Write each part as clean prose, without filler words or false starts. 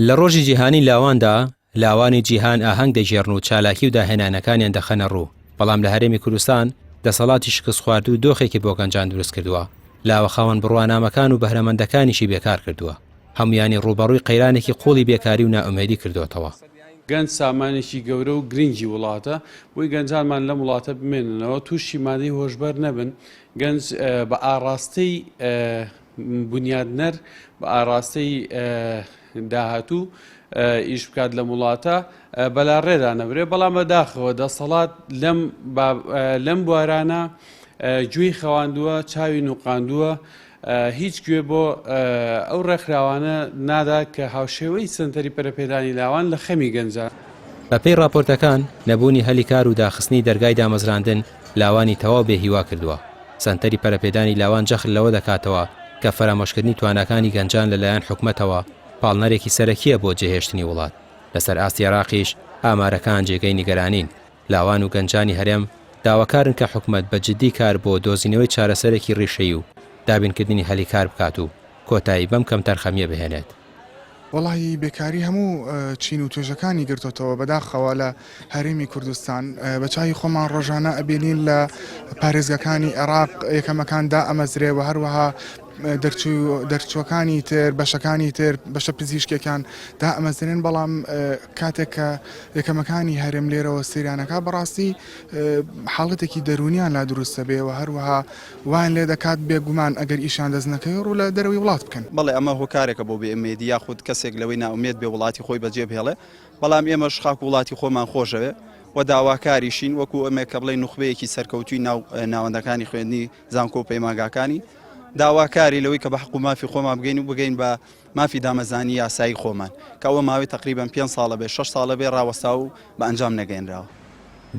لە ڕۆژی جیهانی لاواندا لاوانی جیهان ئاهەنگ دەژێڕن و چالاکی و داهێنانەکانیان دەخەنە ڕوو. بەڵام لە هەرێمی کوردستان دەسەڵاتی شکست خوارد و دۆخێکی بۆ گەنجان دروست کردووە. لاوە خاوەن بڕوانامەکان و بەهرەمەندەکانیشی بێکار کردووە. هەمویانی ڕوبەڕووی قەیرانێکی قوڵی بێکاری و نائومێدی کردوتەوە. گەنج سامانێکی گەورە و گرنگی وڵاتە، بۆی گەنجانمان لەم وڵاتە بمێننەوە تووشی مادەی هۆشبەر نەبن. گەنج بە ئاڕاستەی بنیادنەر بە ئاڕاستەی داهاتوو ئیش بکات لە وڵاتە بەلا ڕێدا نەبرێ. بەڵام بەداخەوە دەسەڵات لەم بوارانە گوێی خەواندووە، چاوی نوقاندووە، هیچ گوێ بۆ ئەو ڕێکخراوانە نادا کە هاوشێوەی سنتەری پەرەپێدانی لاوان لە خەمی گەنجان. بەپێی راپۆرتەکان نەبوونی هەلی کار و داخستنی دەرگای دامەزراندن لاوانی تەواو بێهیوا کردووە. سنتەری پەرەپێدانی لاوان جەخت لەوە دەکاتەوە کە فەرامۆشکردنی توانەکانی گەنجان لەلایەن حکومەتەوە پاڵنەرێکی سەرەکیە بۆ جێهێشتنی وڵات. لەسەر ئاستی عێراقیش ئامارەکان جێگەی نیگەرانین. لاوان و گەنجانی هەرێم داواکارن کە حکومەت بە جددی کار بۆ دۆزینەوەی چارەسەرێکی ڕیشەیی و دابینکردنی هەلی کار بکات و کۆتایی بەم کەم تەرخەمیە بهێنێت. وڵی بێکاری هەموو چین و توێژەکانی گرتوتەوە بەداخەوە لە هەرێمی کوردستان بە چای خۆمان ڕۆژانە ئەبینین لە پارێزگەکانی عێراق یەکەمەکاندا ئەمەزرێەوە، هەروەها دەرچووەکانی تر بەشەکانی تر بەشە پزیشکەکان دا ئەمەزرێن. بەڵام کاتێک کە یەکەمەکانی هەرێم لێرەوە سریانەکە بەڕاستی حاڵەتێکی دەرونیان لا دروستە بێەوە، هەروەها وان لێ دەکات بێگومان ئەگەر ئیشان دەستنەکەی ڕوو لە دەروی وڵات بکەن. بەڵێ ئەمە هۆکارێکە بۆ بێئومێدی یاخود کەسێک لەوەی ناومێت بێ وڵاتی خۆی بەجێ بهێڵێ. بەڵام ئێمەش خاک وڵاتی خۆمان خۆشەوێ و داواکاریشین وەکو ئەمێ کە بڵێ نوخبەیەکی سەرکەوتوی ناوەندەکانی خوێندنی زانکۆ و پەیمانگاکانی داواکاری لەوەی کە بە حق و مافی خۆمان بگەین و بگەین بە مافی دامەزانی یاسایی خۆمان کە ئەوە ماوەی تقریبا 5 ساڵە بێ 6 ساڵە بێ ڕاوەستا و بە ئەنجام نەگەێنراوە.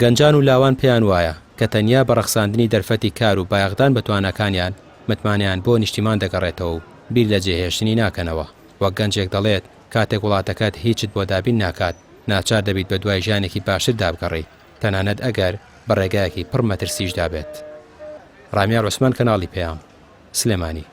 گەنجان و لاوان پێیان وایە کە تەنیا بە ڕەخساندنی دەرفەتی کار و بایەغدان بە توانەکانیان متمانیان بۆ نیشتیمان دەگەڕێتەوە و بیر لە جێهێشتنی ناکەنەوە. وەک گەنجێک دەڵێت کاتێک وڵاتەکەت هیچت بۆ دابین ناکات ناچار دەبیت بە دوای ژیانێکی باشتر دابگەڕی، تەنانەت ئەگەر بە ڕێگایەکی پڕ مەترسیش دابێت. ڕامیا عوسمان، کەناڵی پێیام، سلێمانی.